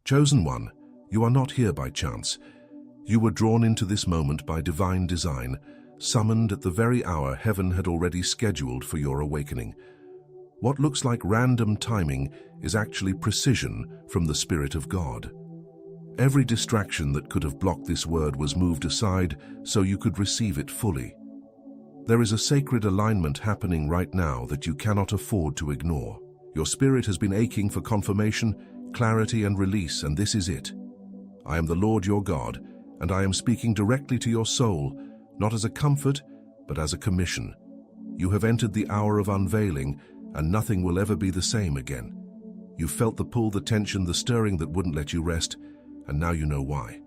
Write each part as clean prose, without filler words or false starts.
Chosen one, you are not here by chance. You were drawn into this moment by divine design, summoned at the very hour heaven had already scheduled for your awakening. What looks like random timing is actually precision from the Spirit of God. Every distraction that could have blocked this word was moved aside so you could receive it fully. There is a sacred alignment happening right now that you cannot afford to ignore. Your spirit has been aching for confirmation, clarity, and release, and this is it. I am the Lord your God, and I am speaking directly to your soul, not as a comfort, but as a commission. You have entered the hour of unveiling, and nothing will ever be the same again. You felt the pull, the tension, the stirring that wouldn't let you rest, and now you know why.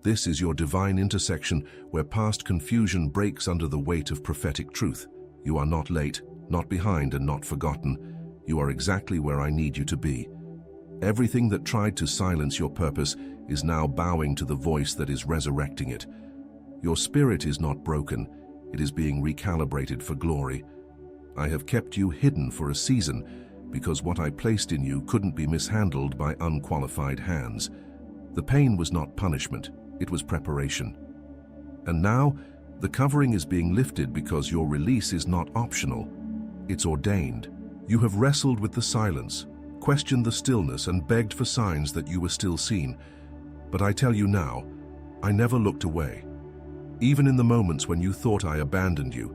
This is your divine intersection where past confusion breaks under the weight of prophetic truth. You are not late, not behind, and not forgotten. You are exactly where I need you to be. Everything that tried to silence your purpose is now bowing to the voice that is resurrecting it. Your spirit is not broken, it is being recalibrated for glory. I have kept you hidden for a season because what I placed in you couldn't be mishandled by unqualified hands. The pain was not punishment, it was preparation. And now, the covering is being lifted because your release is not optional, it's ordained. You have wrestled with the silence, questioned the stillness, and begged for signs that you were still seen. But I tell you now, I never looked away. Even in the moments when you thought I abandoned you,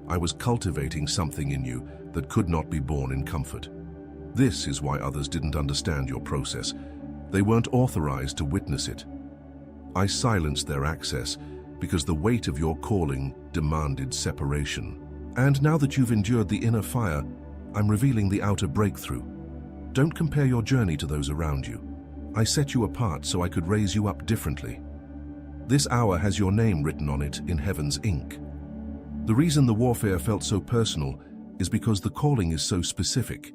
I was cultivating something in you that could not be born in comfort. This is why others didn't understand your process. They weren't authorized to witness it. I silenced their access because the weight of your calling demanded separation. And now that you've endured the inner fire, I'm revealing the outer breakthrough. Don't compare your journey to those around you. I set you apart so I could raise you up differently. This hour has your name written on it in heaven's ink. The reason the warfare felt so personal is because the calling is so specific.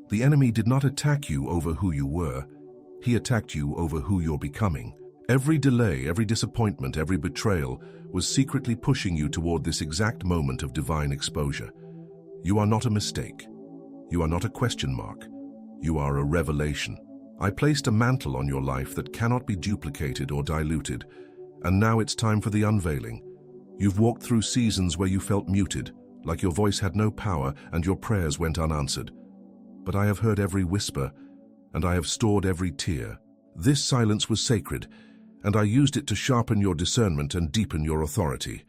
The enemy did not attack you over who you were. He attacked you over who you're becoming. Every delay, every disappointment, every betrayal was secretly pushing you toward this exact moment of divine exposure. You are not a mistake. You are not a question mark. You are a revelation. I placed a mantle on your life that cannot be duplicated or diluted, and now it's time for the unveiling. You've walked through seasons where you felt muted, like your voice had no power and your prayers went unanswered. But I have heard every whisper, and I have stored every tear. This silence was sacred, and I used it to sharpen your discernment and deepen your authority.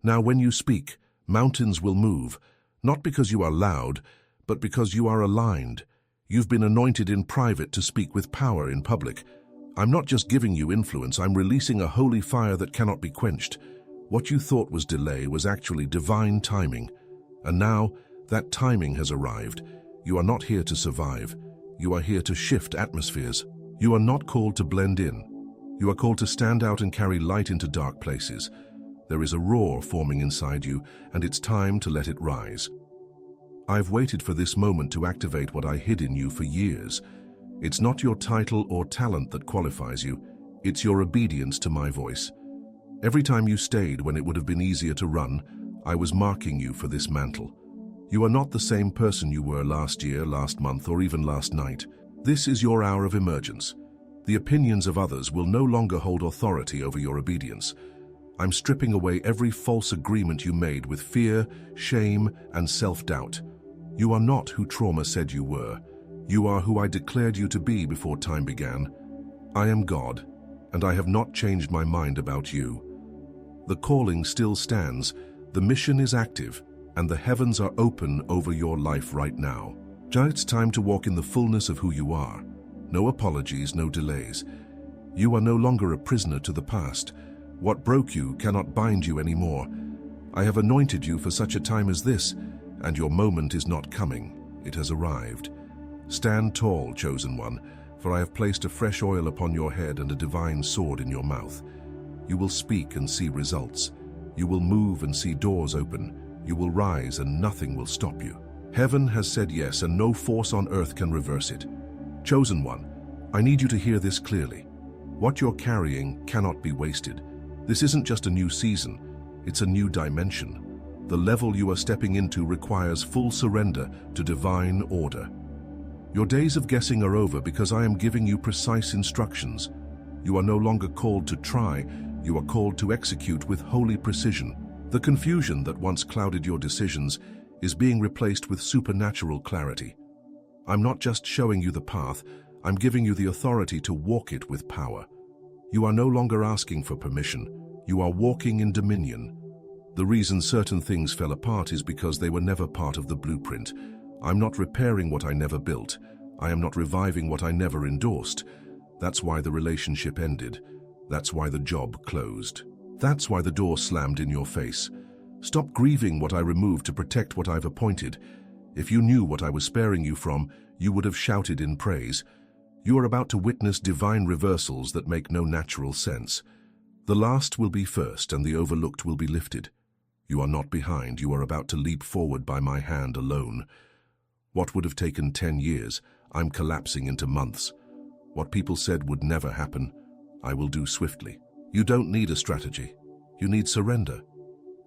Now when you speak, mountains will move, not because you are loud, but because you are aligned. You've been anointed in private to speak with power in public. I'm not just giving you influence, I'm releasing a holy fire that cannot be quenched. What you thought was delay was actually divine timing. And now, that timing has arrived. You are not here to survive. You are here to shift atmospheres. You are not called to blend in. You are called to stand out and carry light into dark places. There is a roar forming inside you, and it's time to let it rise. I've waited for this moment to activate what I hid in you for years. It's not your title or talent that qualifies you. It's your obedience to my voice. Every time you stayed when it would have been easier to run, I was marking you for this mantle. You are not the same person you were last year, last month, or even last night. This is your hour of emergence. The opinions of others will no longer hold authority over your obedience. I'm stripping away every false agreement you made with fear, shame, and self-doubt. You are not who trauma said you were. You are who I declared you to be before time began. I am God, and I have not changed my mind about you. The calling still stands, the mission is active, and the heavens are open over your life right now. It's time to walk in the fullness of who you are. No apologies, no delays. You are no longer a prisoner to the past. What broke you cannot bind you anymore. I have anointed you for such a time as this, and your moment is not coming. It has arrived. Stand tall, chosen one, for I have placed a fresh oil upon your head and a divine sword in your mouth. You will speak and see results. You will move and see doors open. You will rise and nothing will stop you. Heaven has said yes, and no force on earth can reverse it. Chosen one, I need you to hear this clearly. What you're carrying cannot be wasted. This isn't just a new season, it's a new dimension. The level you are stepping into requires full surrender to divine order. Your days of guessing are over because I am giving you precise instructions. You are no longer called to try, you are called to execute with holy precision. The confusion that once clouded your decisions is being replaced with supernatural clarity. I'm not just showing you the path, I'm giving you the authority to walk it with power. You are no longer asking for permission, you are walking in dominion. The reason certain things fell apart is because they were never part of the blueprint. I'm not repairing what I never built. I am not reviving what I never endorsed. That's why the relationship ended. That's why the job closed. That's why the door slammed in your face. Stop grieving what I removed to protect what I've appointed. If you knew what I was sparing you from, you would have shouted in praise. You are about to witness divine reversals that make no natural sense. The last will be first, and the overlooked will be lifted. You are not behind, you are about to leap forward by my hand alone. What would have taken 10 years, I'm collapsing into months. What people said would never happen, I will do swiftly. You don't need a strategy. You need surrender.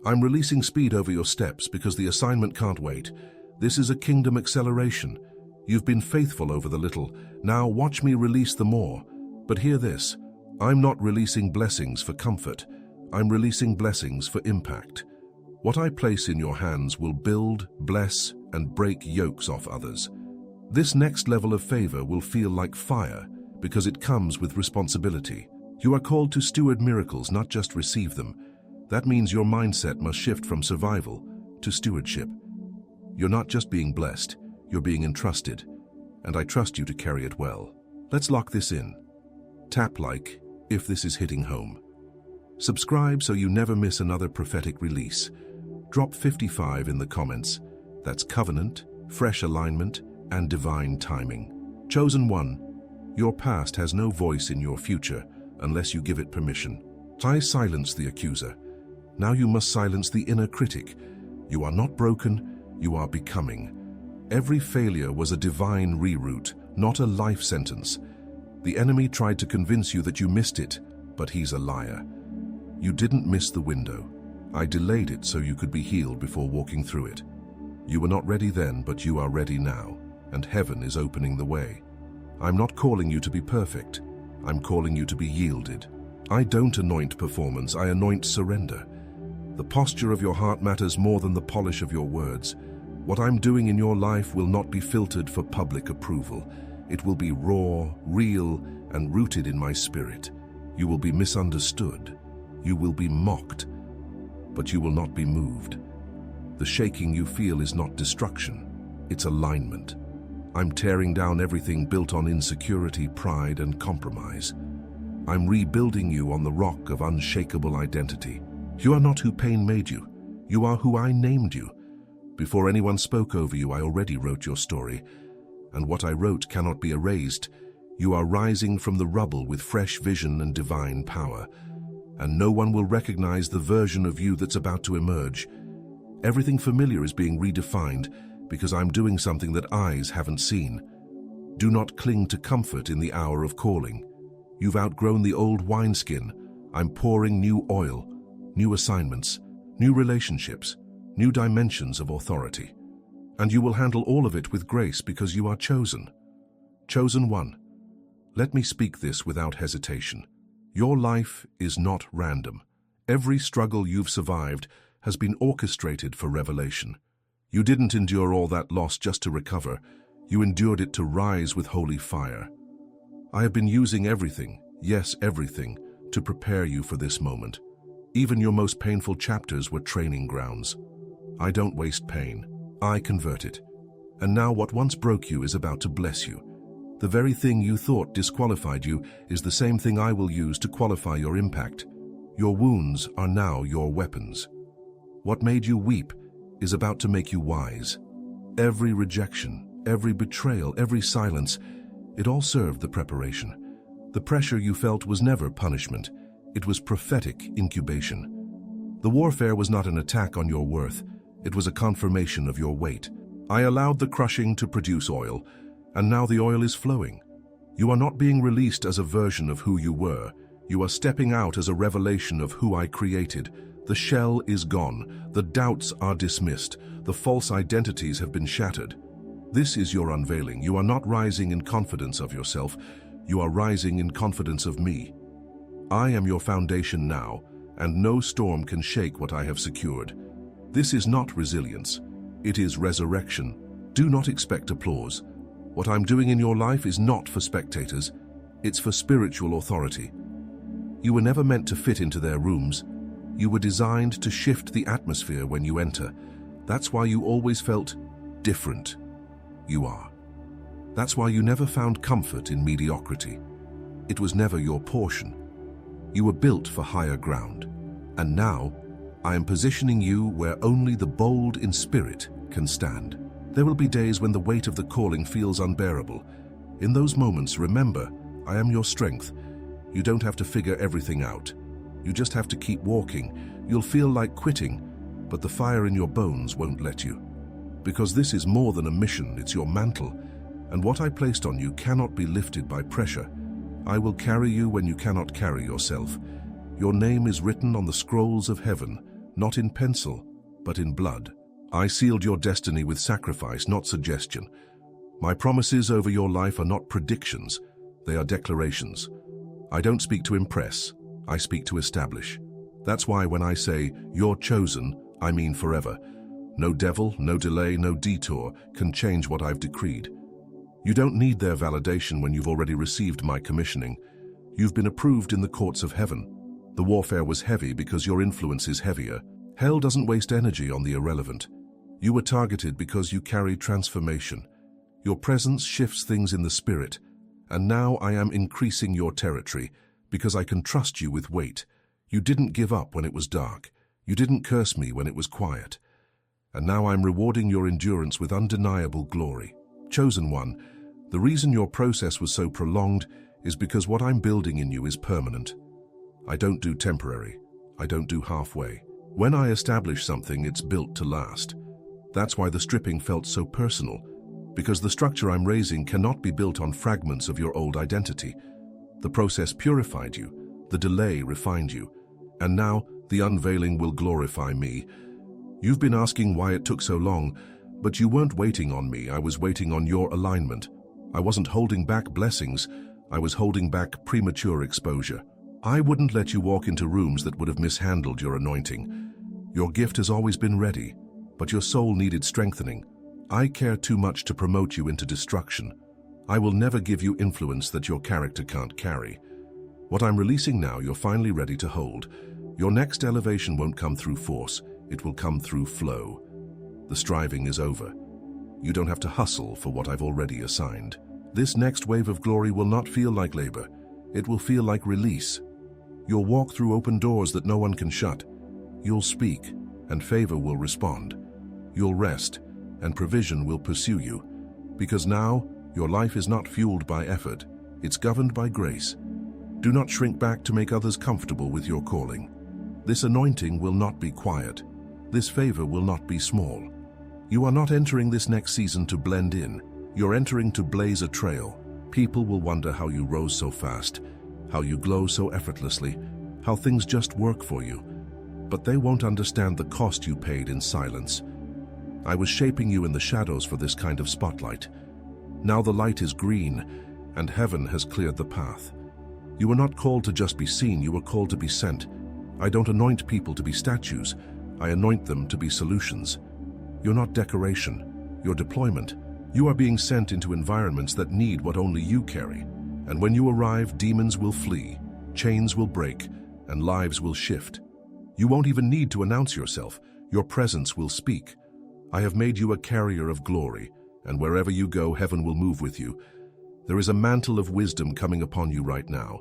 I'm releasing speed over your steps because the assignment can't wait. This is a kingdom acceleration. You've been faithful over the little. Now watch me release the more. But hear this. I'm not releasing blessings for comfort. I'm releasing blessings for impact. What I place in your hands will build, bless, and break yokes off others. This next level of favor will feel like fire because it comes with responsibility. You are called to steward miracles, not just receive them. That means your mindset must shift from survival to stewardship. You're not just being blessed, you're being entrusted, and I trust you to carry it well. Let's lock this in. Tap like if this is hitting home. Subscribe so you never miss another prophetic release. Drop 55 in the comments. That's covenant, fresh alignment, and divine timing. Chosen one, your past has no voice in your future unless you give it permission. I silenced the accuser. Now you must silence the inner critic. You are not broken, you are becoming. Every failure was a divine reroute, not a life sentence. The enemy tried to convince you that you missed it, but he's a liar. You didn't miss the window. I delayed it so you could be healed before walking through it. You were not ready then, but you are ready now, and heaven is opening the way. I'm not calling you to be perfect. I'm calling you to be yielded. I don't anoint performance, I anoint surrender. The posture of your heart matters more than the polish of your words. What I'm doing in your life will not be filtered for public approval. It will be raw, real, and rooted in my spirit. You will be misunderstood. You will be mocked. But you will not be moved. The shaking you feel is not destruction. It's alignment. I'm tearing down everything built on insecurity, pride, and compromise. I'm rebuilding you on the rock of unshakable identity. You are not who pain made you. You are who I named you. Before anyone spoke over you, I already wrote your story. And what I wrote cannot be erased. You are rising from the rubble with fresh vision and divine power. And no one will recognize the version of you that's about to emerge. Everything familiar is being redefined because I'm doing something that eyes haven't seen. Do not cling to comfort in the hour of calling. You've outgrown the old wineskin. I'm pouring new oil, new assignments, new relationships, new dimensions of authority. And you will handle all of it with grace because you are chosen. Chosen one. Let me speak this without hesitation. Your life is not random. Every struggle you've survived has been orchestrated for revelation. You didn't endure all that loss just to recover. You endured it to rise with holy fire. I have been using everything, yes, everything, to prepare you for this moment. Even your most painful chapters were training grounds. I don't waste pain. I convert it. And now what once broke you is about to bless you. The very thing you thought disqualified you is the same thing I will use to qualify your impact. Your wounds are now your weapons. What made you weep is about to make you wise. Every rejection, every betrayal, every silence, it all served the preparation. The pressure you felt was never punishment. It was prophetic incubation. The warfare was not an attack on your worth. It was a confirmation of your weight. I allowed the crushing to produce oil, and now the oil is flowing. You are not being released as a version of who you were. You are stepping out as a revelation of who I created. The shell is gone. The doubts are dismissed. The false identities have been shattered. This is your unveiling. You are not rising in confidence of yourself. You are rising in confidence of me. I am your foundation now, and no storm can shake what I have secured. This is not resilience. It is resurrection. Do not expect applause. What I'm doing in your life is not for spectators. It's for spiritual authority. You were never meant to fit into their rooms. You were designed to shift the atmosphere when you enter. That's why you always felt different. You are. That's why you never found comfort in mediocrity. It was never your portion. You were built for higher ground. And now, I am positioning you where only the bold in spirit can stand. There will be days when the weight of the calling feels unbearable. In those moments, remember, I am your strength. You don't have to figure everything out. You just have to keep walking. You'll feel like quitting, but the fire in your bones won't let you. Because this is more than a mission, it's your mantle. And what I placed on you cannot be lifted by pressure. I will carry you when you cannot carry yourself. Your name is written on the scrolls of heaven, not in pencil, but in blood. I sealed your destiny with sacrifice, not suggestion. My promises over your life are not predictions, they are declarations. I don't speak to impress, I speak to establish. That's why when I say, you're chosen, I mean forever. No devil, no delay, no detour can change what I've decreed. You don't need their validation when you've already received my commissioning. You've been approved in the courts of heaven. The warfare was heavy because your influence is heavier. Hell doesn't waste energy on the irrelevant. You were targeted because you carry transformation. Your presence shifts things in the spirit. And now I am increasing your territory because I can trust you with weight. You didn't give up when it was dark. You didn't curse me when it was quiet. And now I'm rewarding your endurance with undeniable glory. Chosen one, the reason your process was so prolonged is because what I'm building in you is permanent. I don't do temporary. I don't do halfway. When I establish something, it's built to last. That's why the stripping felt so personal, because the structure I'm raising cannot be built on fragments of your old identity. The process purified you, the delay refined you, and now the unveiling will glorify me. You've been asking why it took so long, but you weren't waiting on me. I was waiting on your alignment. I wasn't holding back blessings. I was holding back premature exposure. I wouldn't let you walk into rooms that would have mishandled your anointing. Your gift has always been ready, but your soul needed strengthening. I care too much to promote you into destruction. I will never give you influence that your character can't carry. What I'm releasing now, you're finally ready to hold. Your next elevation won't come through force. It will come through flow. The striving is over. You don't have to hustle for what I've already assigned. This next wave of glory will not feel like labor. It will feel like release. You'll walk through open doors that no one can shut. You'll speak, and favor will respond. You'll rest, and provision will pursue you. Because now, your life is not fueled by effort. It's governed by grace. Do not shrink back to make others comfortable with your calling. This anointing will not be quiet. This favor will not be small. You are not entering this next season to blend in. You're entering to blaze a trail. People will wonder how you rose so fast, how you glow so effortlessly, how things just work for you. But they won't understand the cost you paid in silence. I was shaping you in the shadows for this kind of spotlight. Now the light is green, and heaven has cleared the path. You were not called to just be seen, you were called to be sent. I don't anoint people to be statues. I anoint them to be solutions. You're not decoration, you're deployment. You are being sent into environments that need what only you carry. And when you arrive, demons will flee, chains will break, and lives will shift. You won't even need to announce yourself. Your presence will speak. I have made you a carrier of glory, and wherever you go, heaven will move with you. There is a mantle of wisdom coming upon you right now.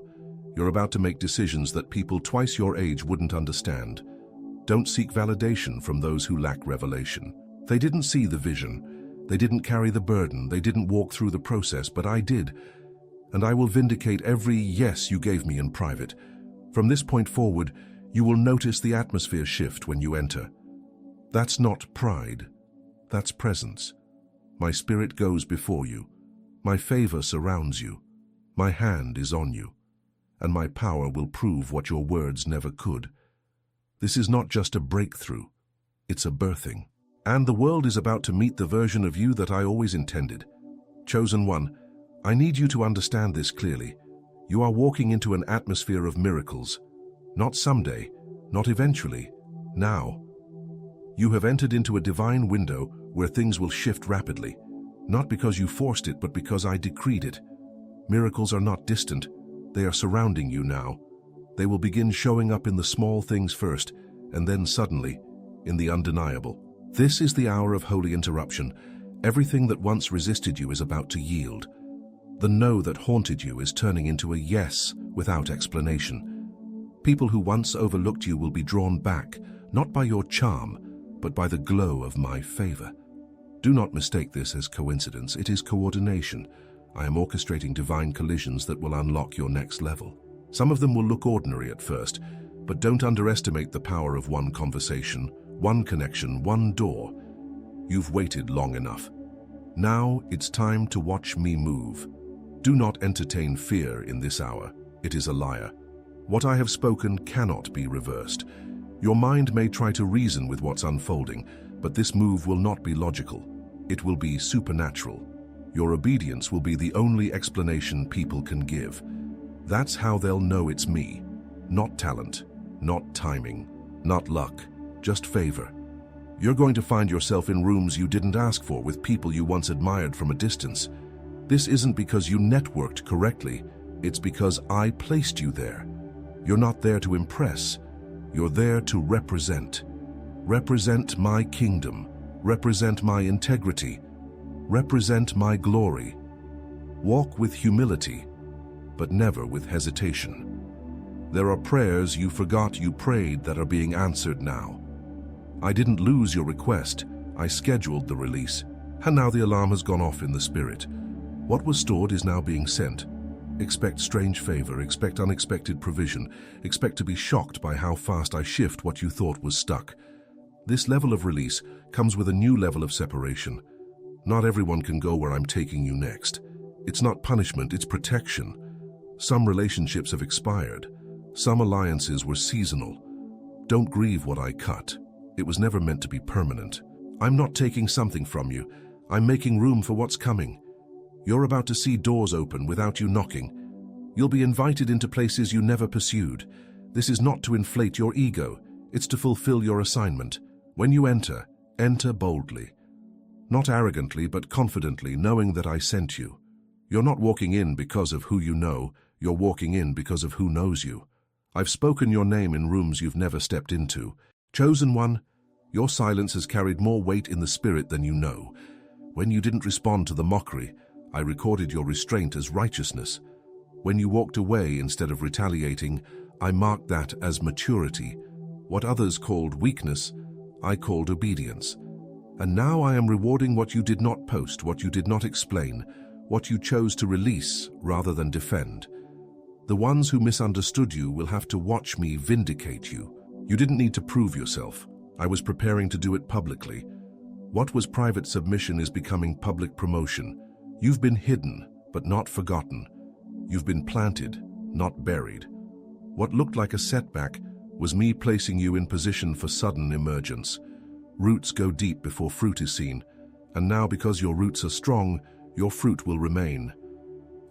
You're about to make decisions that people twice your age wouldn't understand. Don't seek validation from those who lack revelation. They didn't see the vision. They didn't carry the burden. They didn't walk through the process, but I did. And I will vindicate every yes you gave me in private. From this point forward, you will notice the atmosphere shift when you enter. That's not pride. That's presence. My spirit goes before you. My favor surrounds you. My hand is on you. And my power will prove what your words never could. This is not just a breakthrough. It's a birthing. And the world is about to meet the version of you that I always intended. Chosen One, I need you to understand this clearly. You are walking into an atmosphere of miracles. Not someday, not eventually, now. You have entered into a divine window where things will shift rapidly, not because you forced it, but because I decreed it. Miracles are not distant, they are surrounding you now. They will begin showing up in the small things first, and then suddenly, in the undeniable. This is the hour of holy interruption. Everything that once resisted you is about to yield. The no that haunted you is turning into a yes without explanation. People who once overlooked you will be drawn back, not by your charm, but by the glow of my favor. Do not mistake this as coincidence, it is coordination. I am orchestrating divine collisions that will unlock your next level. Some of them will look ordinary at first, but don't underestimate the power of one conversation, one connection, one door. You've waited long enough. Now it's time to watch me move. Do not entertain fear in this hour. It is a liar. What I have spoken cannot be reversed. Your mind may try to reason with what's unfolding, but this move will not be logical. It will be supernatural. Your obedience will be the only explanation people can give. That's how they'll know it's me. Not talent, not timing, not luck, just favor. You're going to find yourself in rooms you didn't ask for with people you once admired from a distance. This isn't because you networked correctly, it's because I placed you there. You're not there to impress, you're there to represent. Represent my kingdom, represent my integrity, represent my glory. Walk with humility, but never with hesitation. There are prayers you forgot you prayed that are being answered now. I didn't lose your request, I scheduled the release, and now the alarm has gone off in the spirit. What was stored is now being sent. Expect strange favor, expect unexpected provision, expect to be shocked by how fast I shift what you thought was stuck. This level of release comes with a new level of separation. Not everyone can go where I'm taking you next. It's not punishment, it's protection. Some relationships have expired. Some alliances were seasonal. Don't grieve what I cut. It was never meant to be permanent. I'm not taking something from you. I'm making room for what's coming. You're about to see doors open without you knocking. You'll be invited into places you never pursued. This is not to inflate your ego. It's to fulfill your assignment. When you enter, enter boldly. Not arrogantly, but confidently, knowing that I sent you. You're not walking in because of who you know. You're walking in because of who knows you. I've spoken your name in rooms you've never stepped into. Chosen One, your silence has carried more weight in the spirit than you know. When you didn't respond to the mockery, I recorded your restraint as righteousness. When you walked away instead of retaliating, I marked that as maturity. What others called weakness, I called obedience. And now I am rewarding what you did not post, what you did not explain, what you chose to release rather than defend. The ones who misunderstood you will have to watch me vindicate you. You didn't need to prove yourself. I was preparing to do it publicly. What was private submission is becoming public promotion. You've been hidden, but not forgotten. You've been planted, not buried. What looked like a setback was me placing you in position for sudden emergence. Roots go deep before fruit is seen, and now because your roots are strong, your fruit will remain.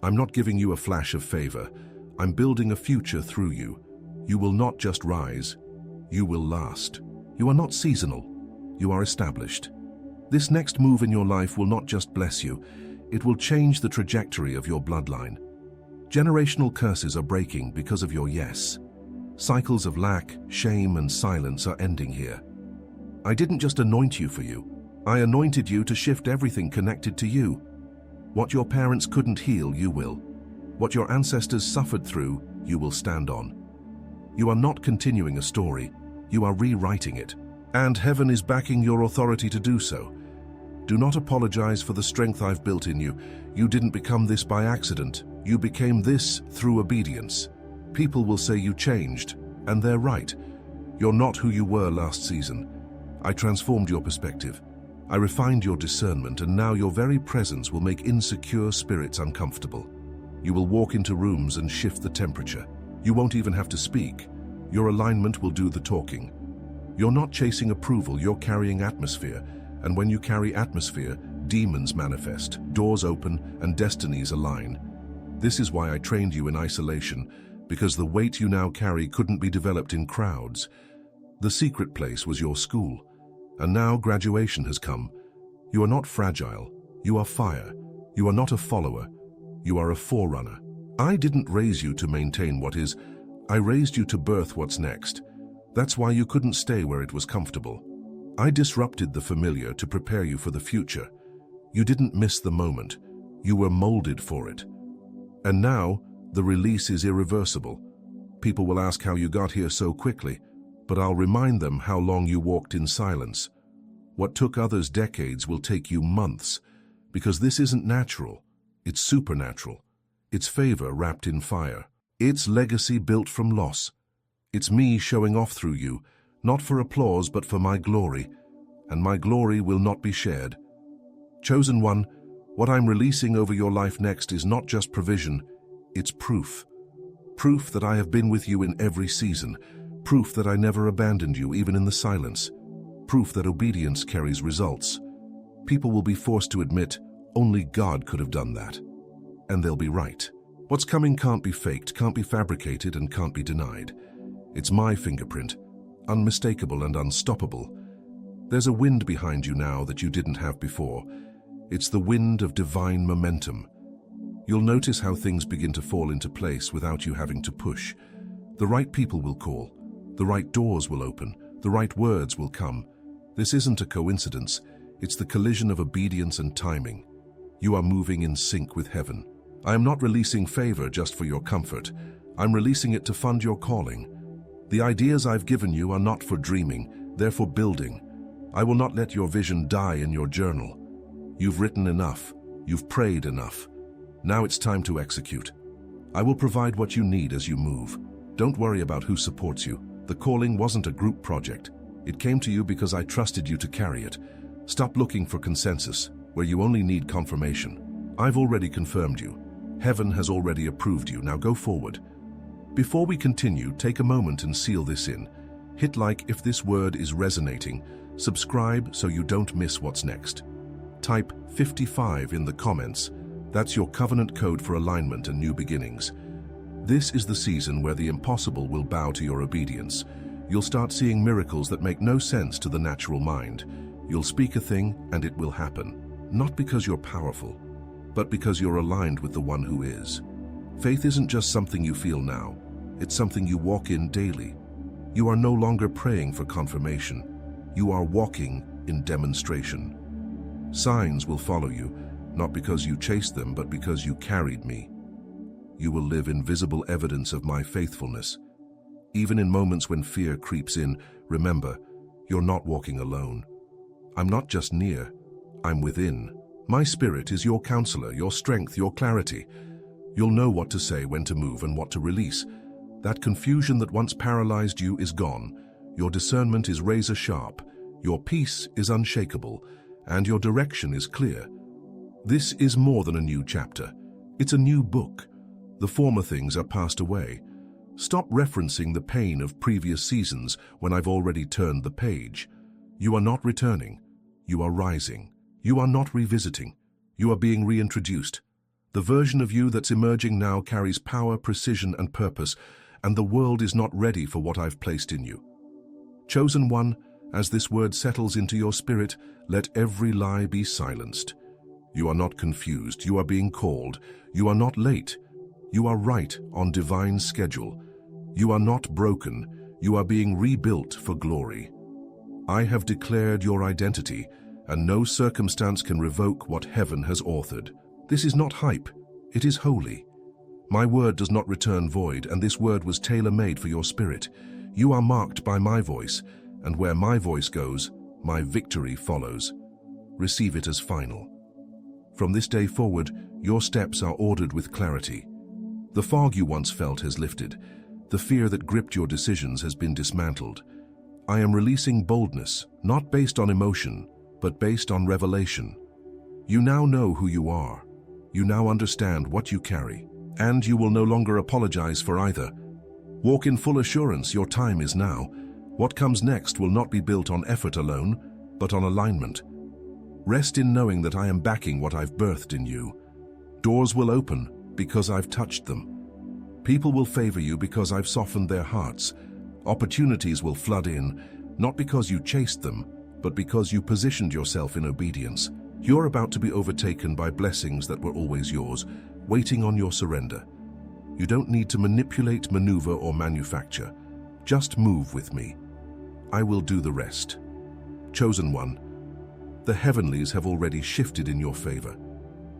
I'm not giving you a flash of favor. I'm building a future through you. You will not just rise, you will last. You are not seasonal, you are established. This next move in your life will not just bless you, it will change the trajectory of your bloodline. Generational curses are breaking because of your yes. Cycles of lack, shame, and silence are ending here. I didn't just anoint you for you. I anointed you to shift everything connected to you. What your parents couldn't heal, you will. What your ancestors suffered through, you will stand on. You are not continuing a story, you are rewriting it. And heaven is backing your authority to do so. Do not apologize for the strength I've built in you. You didn't become this by accident. You became this through obedience. People will say you changed, and they're right. You're not who you were last season. I transformed your perspective. I refined your discernment, and now your very presence will make insecure spirits uncomfortable. You will walk into rooms and shift the temperature. You won't even have to speak. Your alignment will do the talking. You're not chasing approval, you're carrying atmosphere. And when you carry atmosphere, demons manifest, doors open, and destinies align. This is why I trained you in isolation, because the weight you now carry couldn't be developed in crowds. The secret place was your school, and now graduation has come. You are not fragile, you are fire. You are not a follower, you are a forerunner. I didn't raise you to maintain what is, I raised you to birth what's next. That's why you couldn't stay where it was comfortable. I disrupted the familiar to prepare you for the future. You didn't miss the moment, you were molded for it. And now, the release is irreversible. People will ask how you got here so quickly, but I'll remind them how long you walked in silence. What took others decades will take you months, because this isn't natural, it's supernatural. It's favor wrapped in fire. It's legacy built from loss. It's me showing off through you, not for applause but for my glory, and my glory will not be shared. Chosen one, what I'm releasing over your life next is not just provision, it's proof. Proof that I have been with you in every season, proof that I never abandoned you even in the silence, proof that obedience carries results. People will be forced to admit, only God could have done that. And they'll be right. What's coming can't be faked, can't be fabricated, and can't be denied. It's my fingerprint, unmistakable and unstoppable. There's a wind behind you now that you didn't have before. It's the wind of divine momentum. You'll notice how things begin to fall into place without you having to push. The right people will call, the right doors will open, the right words will come. This isn't a coincidence. It's the collision of obedience and timing. You are moving in sync with heaven. I am not releasing favor just for your comfort. I'm releasing it to fund your calling. The ideas I've given you are not for dreaming, they're for building. I will not let your vision die in your journal. You've written enough. You've prayed enough. Now it's time to execute. I will provide what you need as you move. Don't worry about who supports you. The calling wasn't a group project. It came to you because I trusted you to carry it. Stop looking for consensus, where you only need confirmation. I've already confirmed you. Heaven has already approved you. Now go forward. Before we continue, take a moment and seal this in. Hit like if this word is resonating. Subscribe so you don't miss what's next. Type 55 in the comments. That's your covenant code for alignment and new beginnings. This is the season where the impossible will bow to your obedience. You'll start seeing miracles that make no sense to the natural mind. You'll speak a thing and it will happen. Not because you're powerful, but because you're aligned with the one who is. Faith isn't just something you feel now. It's something you walk in daily. You are no longer praying for confirmation. You are walking in demonstration. Signs will follow you, not because you chased them, but because you carried me. You will live in visible evidence of my faithfulness. Even in moments when fear creeps in, remember, you're not walking alone. I'm not just near, I'm within. My spirit is your counselor, your strength, your clarity. You'll know what to say, when to move, and what to release. That confusion that once paralyzed you is gone. Your discernment is razor sharp. Your peace is unshakable, and your direction is clear. This is more than a new chapter. It's a new book. The former things are passed away. Stop referencing the pain of previous seasons when I've already turned the page. You are not returning. You are rising. You are not revisiting. You are being reintroduced. The version of you that's emerging now carries power, precision, and purpose, and the world is not ready for what I've placed in you. Chosen one, as this word settles into your spirit, let every lie be silenced. You are not confused. You are being called. You are not late. You are right on divine schedule. You are not broken. You are being rebuilt for glory. I have declared your identity, and no circumstance can revoke what heaven has authored. This is not hype. It is holy. My word does not return void, and this word was tailor-made for your spirit. You are marked by my voice, and where my voice goes, my victory follows. Receive it as final. From this day forward, your steps are ordered with clarity. The fog you once felt has lifted. The fear that gripped your decisions has been dismantled. I am releasing boldness, not based on emotion, but based on revelation. You now know who you are. You now understand what you carry, and you will no longer apologize for either. Walk in full assurance. Your time is now. What comes next will not be built on effort alone, but on alignment. Rest in knowing that I am backing what I've birthed in you. Doors will open because I've touched them. People will favor you because I've softened their hearts. Opportunities will flood in, not because you chased them, but because you positioned yourself in obedience. You're about to be overtaken by blessings that were always yours, waiting on your surrender. You don't need to manipulate, maneuver, or manufacture. Just move with me. I will do the rest. Chosen one, the heavenlies have already shifted in your favor.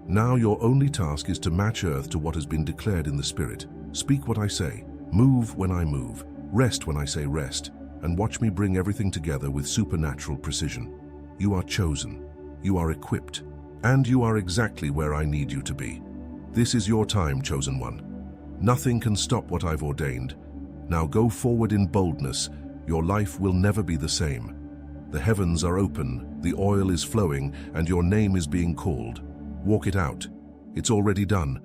Now your only task is to match earth to what has been declared in the Spirit. Speak what I say, move when I move, rest when I say rest, and watch me bring everything together with supernatural precision. You are chosen, you are equipped, and you are exactly where I need you to be. This is your time, chosen one. Nothing can stop what I've ordained. Now go forward in boldness. Your life will never be the same. The heavens are open, the oil is flowing, and your name is being called. Walk it out. It's already done.